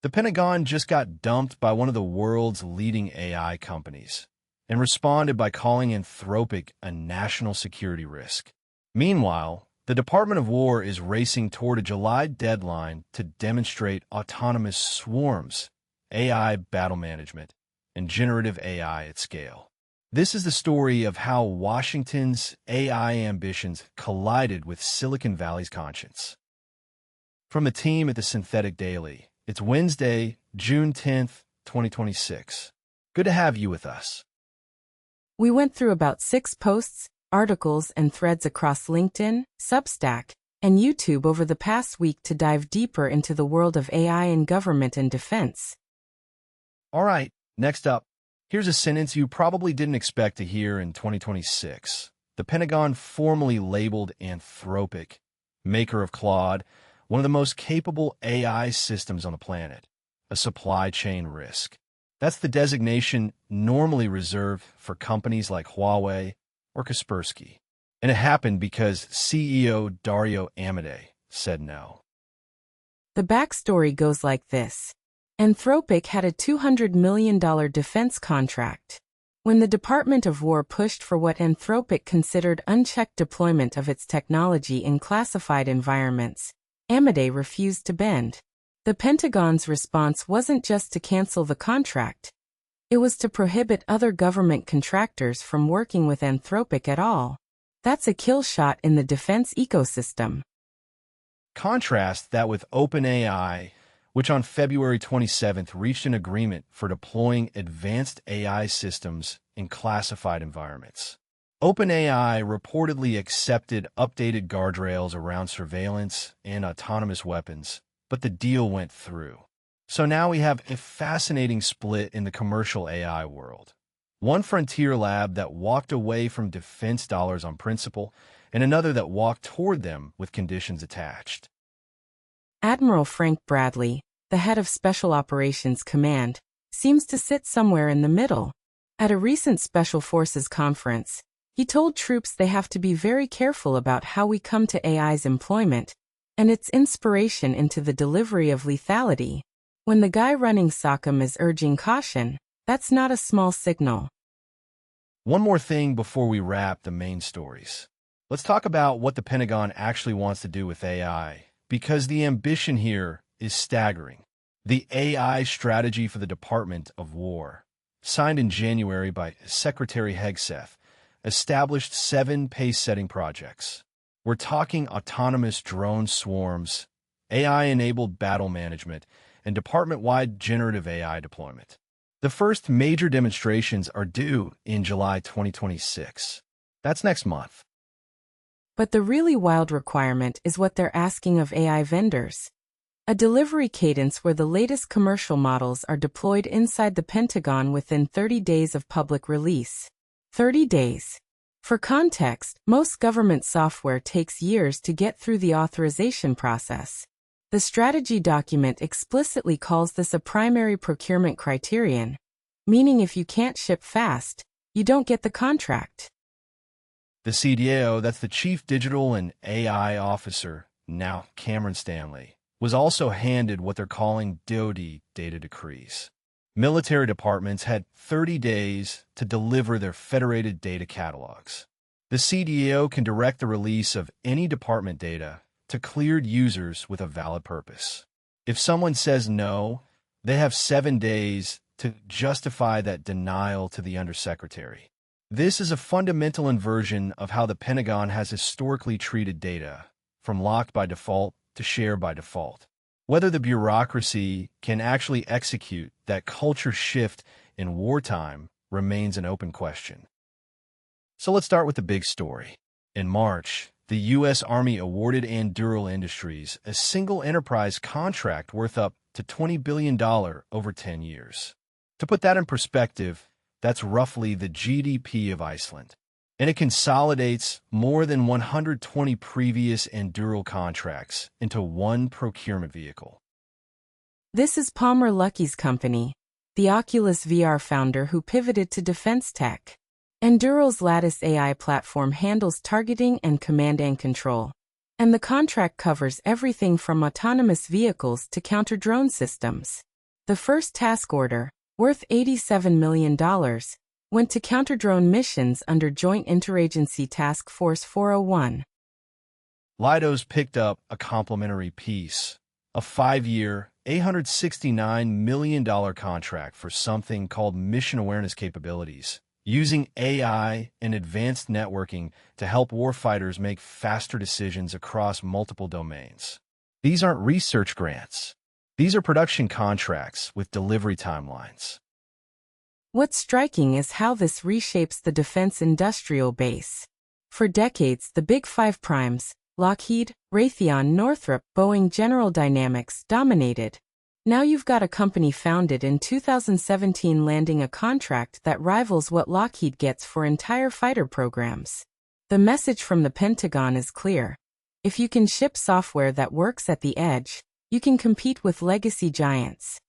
The Pentagon just got dumped by one of the world's leading AI companies and responded by calling Anthropic a national security risk. Meanwhile, the Department of War is racing toward a July deadline to demonstrate autonomous swarms, AI battle management, and generative AI at scale. This is the story of how Washington's AI ambitions collided with Silicon Valley's conscience. From the team at the Synthetic Daily, it's Wednesday, June 10th, 2026. Good to have you with us. We went through about 6 posts, articles, and threads across LinkedIn, Substack, and YouTube over the past week to dive deeper into the world of AI in government and defense. All right, next up, here's a sentence you probably didn't expect to hear in 2026. The Pentagon formally labeled Anthropic, maker of Claude, one of the most capable AI systems on the planet, a supply chain risk. That's the designation normally reserved for companies like Huawei or Kaspersky. And it happened because CEO Dario Amodei said no. The backstory goes like this. Anthropic had a $200 million defense contract. When the Department of War pushed for what Anthropic considered unchecked deployment of its technology in classified environments, Amodei refused to bend. The Pentagon's response wasn't just to cancel the contract. It was to prohibit other government contractors from working with Anthropic at all. That's a kill shot in the defense ecosystem. Contrast that with OpenAI, which on February 27th reached an agreement for deploying advanced AI systems in classified environments. OpenAI reportedly accepted updated guardrails around surveillance and autonomous weapons, but the deal went through. So now we have a fascinating split in the commercial AI world. One frontier lab that walked away from defense dollars on principle, and another that walked toward them with conditions attached. Admiral Frank Bradley, the head of Special Operations Command, seems to sit somewhere in the middle. At a recent Special Forces conference, he told troops they have to be very careful about how we come to AI's employment and its inspiration into the delivery of lethality. When the guy running SOCOM is urging caution, that's not a small signal. One more thing before we wrap the main stories. Let's talk about what the Pentagon actually wants to do with AI, because the ambition here is staggering. The AI strategy for the Department of War, signed in January by Secretary Hegseth, established 7 pace-setting projects. We're talking autonomous drone swarms, AI-enabled battle management, and department-wide generative AI deployment. The first major demonstrations are due in July 2026. That's next month. But the really wild requirement is what they're asking of AI vendors. A delivery cadence where the latest commercial models are deployed inside the Pentagon within 30 days of public release. 30 days. For context, most government software takes years to get through the authorization process. The strategy document explicitly calls this a primary procurement criterion, meaning if you can't ship fast, you don't get the contract. The CDAO, that's the Chief Digital and AI Officer, now Cameron Stanley, was also handed what they're calling DoD data decrees. Military departments had 30 days to deliver their federated data catalogs. The CDAO can direct the release of any department data to cleared users with a valid purpose. If someone says no, they have 7 days to justify that denial to the undersecretary. This is a fundamental inversion of how the Pentagon has historically treated data, from locked by default to share by default. Whether the bureaucracy can actually execute that culture shift in wartime remains an open question. So let's start with the big story. In March, the U.S. Army awarded Anduril Industries a single enterprise contract worth up to $20 billion over 10 years. To put that in perspective, that's roughly the GDP of Iceland. And it consolidates more than 120 previous Anduril contracts into one procurement vehicle. This is Palmer Luckey's company, the Oculus VR founder who pivoted to defense tech. Anduril's Lattice AI platform handles targeting and command and control. And the contract covers everything from autonomous vehicles to counter-drone systems. The first task order, worth $87 million, went to counter-drone missions under Joint Interagency Task Force 401. Leidos picked up a complimentary piece, a 5-year, $869 million contract for something called mission awareness capabilities, using AI and advanced networking to help warfighters make faster decisions across multiple domains. These aren't research grants. These are production contracts with delivery timelines. What's striking is how this reshapes the defense industrial base. For decades, the big five primes, Lockheed, Raytheon, Northrop, Boeing, General Dynamics, dominated. Now you've got a company founded in 2017 landing a contract that rivals what Lockheed gets for entire fighter programs. The message from the Pentagon is clear. If you can ship software that works at the edge, you can compete with legacy giants.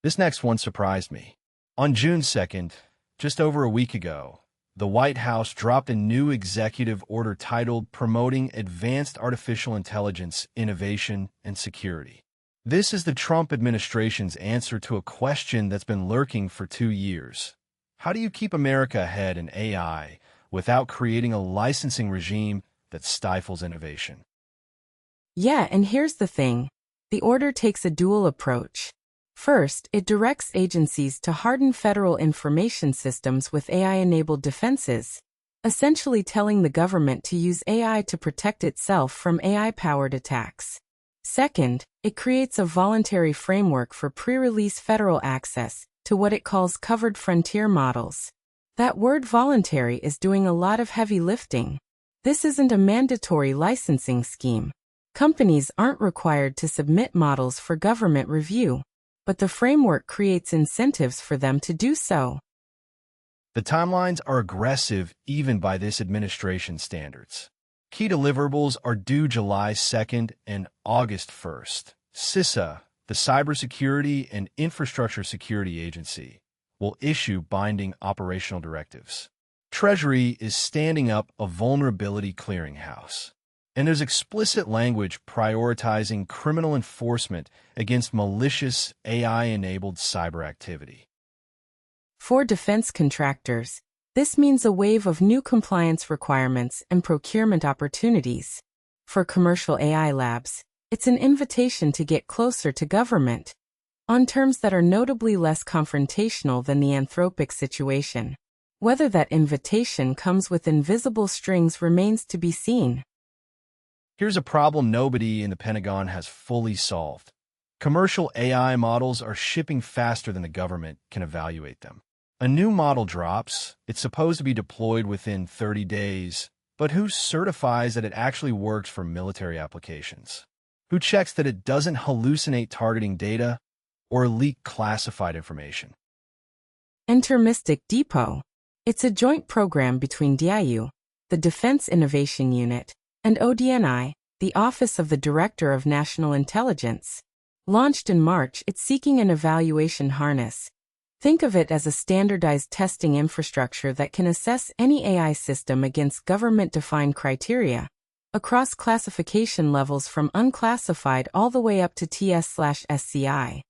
This next one surprised me. On June 2nd, just over a week ago, the White House dropped a new executive order titled Promoting Advanced Artificial Intelligence, Innovation, and Security. This is the Trump administration's answer to a question that's been lurking for 2 years. How do you keep America ahead in AI without creating a licensing regime that stifles innovation? Yeah, and here's the thing. The order takes a dual approach. First, it directs agencies to harden federal information systems with AI-enabled defenses, essentially telling the government to use AI to protect itself from AI-powered attacks. Second, it creates a voluntary framework for pre-release federal access to what it calls covered frontier models. That word voluntary is doing a lot of heavy lifting. This isn't a mandatory licensing scheme. Companies aren't required to submit models for government review, but the framework creates incentives for them to do so. The timelines are aggressive even by this administration's standards. Key deliverables are due July 2nd and August 1st. CISA, the Cybersecurity and Infrastructure Security Agency, will issue binding operational directives. Treasury is standing up a vulnerability clearinghouse. And there's explicit language prioritizing criminal enforcement against malicious AI-enabled cyber activity. For defense contractors, this means a wave of new compliance requirements and procurement opportunities. For commercial AI labs, it's an invitation to get closer to government, on terms that are notably less confrontational than the Anthropic situation. Whether that invitation comes with invisible strings remains to be seen. Here's a problem nobody in the Pentagon has fully solved. Commercial AI models are shipping faster than the government can evaluate them. A new model drops, it's supposed to be deployed within 30 days, but who certifies that it actually works for military applications? Who checks that it doesn't hallucinate targeting data or leak classified information? Enter Mystic Depot. It's a joint program between DIU, the Defense Innovation Unit, and ODNI, the Office of the Director of National Intelligence. Launched in March, it's seeking an evaluation harness. Think of it as a standardized testing infrastructure that can assess any AI system against government-defined criteria, across classification levels from unclassified all the way up to TS/SCI.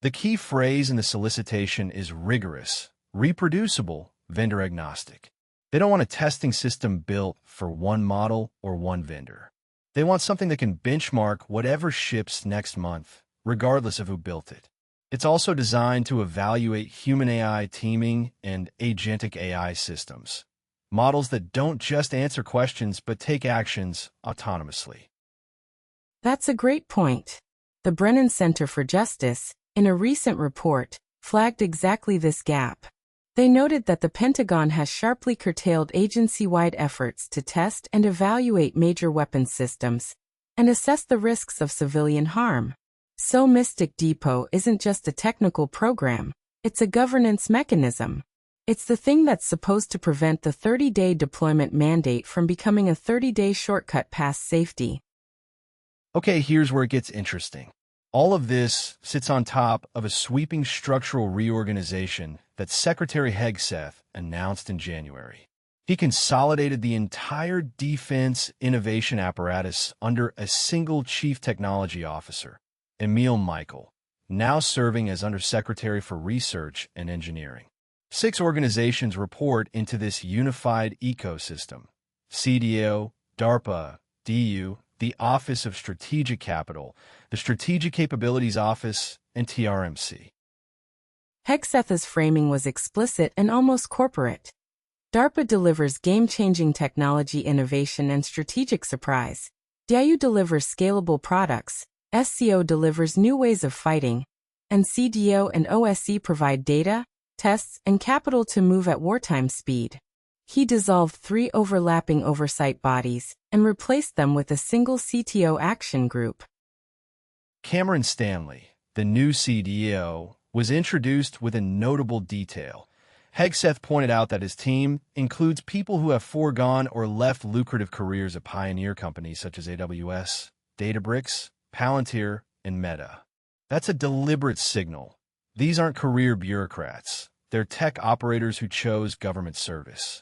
The key phrase in the solicitation is rigorous, reproducible, vendor-agnostic. They don't want a testing system built for one model or one vendor. They want something that can benchmark whatever ships next month, regardless of who built it. It's also designed to evaluate human AI teaming and agentic AI systems, models that don't just answer questions but take actions autonomously. That's a great point. The Brennan Center for Justice, in a recent report, flagged exactly this gap. They noted that the Pentagon has sharply curtailed agency-wide efforts to test and evaluate major weapons systems and assess the risks of civilian harm. So Mystic Depot isn't just a technical program, it's a governance mechanism. It's the thing that's supposed to prevent the 30-day deployment mandate from becoming a 30-day shortcut past safety. Okay, here's where it gets interesting. All of this sits on top of a sweeping structural reorganization that Secretary Hegseth announced in January. He consolidated the entire defense innovation apparatus under a single chief technology officer, Emil Michael, now serving as Undersecretary for Research and Engineering. 6 organizations report into this unified ecosystem: CDAO, DARPA, DU, the Office of Strategic Capital, the Strategic Capabilities Office, and TRMC. Hegseth's framing was explicit and almost corporate. DARPA delivers game-changing technology innovation and strategic surprise. DIU delivers scalable products, SCO delivers new ways of fighting, and CDAO and OSC provide data, tests, and capital to move at wartime speed. He dissolved 3 overlapping oversight bodies and replaced them with a single CTO action group. Cameron Stanley, the new CDAO, was introduced with a notable detail. Hegseth pointed out that his team includes people who have foregone or left lucrative careers at pioneer companies such as AWS, Databricks, Palantir, and Meta. That's a deliberate signal. These aren't career bureaucrats. They're tech operators who chose government service.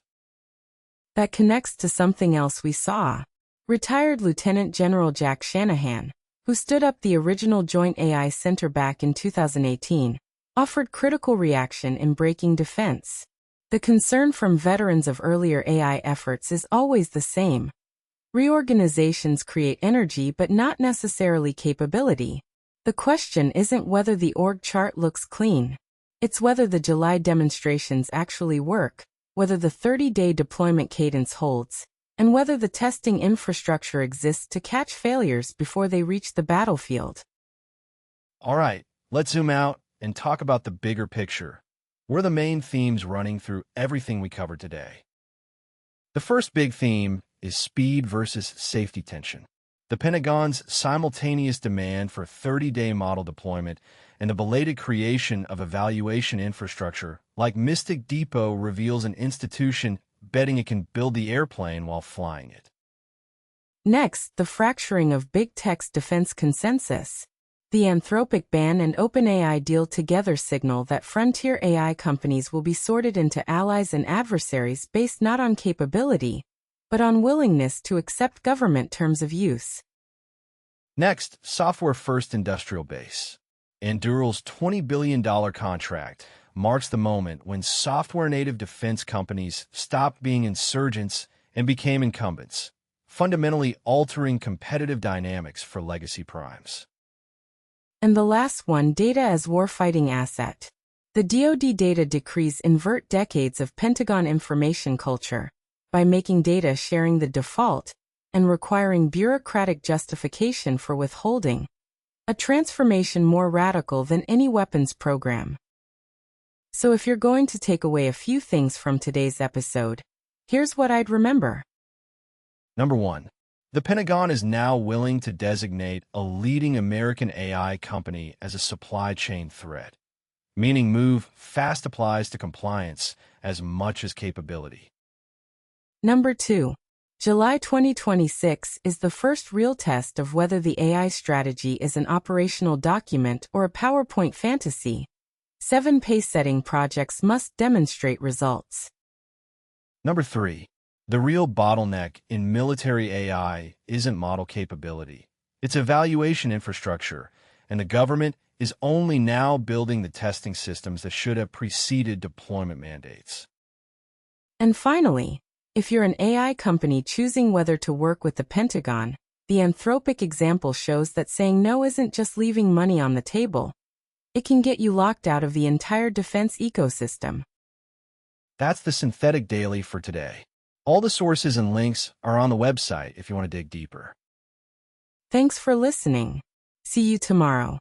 That connects to something else we saw. Retired Lieutenant General Jack Shanahan, who stood up the original Joint AI Center back in 2018, offered critical reaction in breaking defense. The concern from veterans of earlier AI efforts is always the same. Reorganizations create energy but not necessarily capability. The question isn't whether the org chart looks clean. It's whether the July demonstrations actually work, whether the 30-day deployment cadence holds, and whether the testing infrastructure exists to catch failures before they reach the battlefield. All right, let's zoom out and talk about the bigger picture. What are the main themes running through everything we covered today? The first big theme is speed versus safety tension. The Pentagon's simultaneous demand for 30-day model deployment and the belated creation of evaluation infrastructure like Mystic Depot reveals an institution betting it can build the airplane while flying it. Next, the fracturing of big tech's defense consensus. The Anthropic ban and OpenAI deal together signal that frontier AI companies will be sorted into allies and adversaries based not on capability, but on willingness to accept government terms of use. Next, software-first industrial base. Anduril's $20 billion contract marks the moment when software-native defense companies stopped being insurgents and became incumbents, fundamentally altering competitive dynamics for legacy primes. And the last one, data as warfighting asset. The DoD data decrees invert decades of Pentagon information culture by making data sharing the default and requiring bureaucratic justification for withholding, a transformation more radical than any weapons program. So if you're going to take away a few things from today's episode, here's what I'd remember. Number 1. The Pentagon is now willing to designate a leading American AI company as a supply chain threat, meaning move fast applies to compliance as much as capability. Number 2. July 2026 is the first real test of whether the AI strategy is an operational document or a PowerPoint fantasy. 7 pace-setting projects must demonstrate results. Number 3. The real bottleneck in military AI isn't model capability. It's evaluation infrastructure, and the government is only now building the testing systems that should have preceded deployment mandates. And finally, if you're an AI company choosing whether to work with the Pentagon, the Anthropic example shows that saying no isn't just leaving money on the table. It can get you locked out of the entire defense ecosystem. That's the Synthetic Daily for today. All the sources and links are on the website if you want to dig deeper. Thanks for listening. See you tomorrow.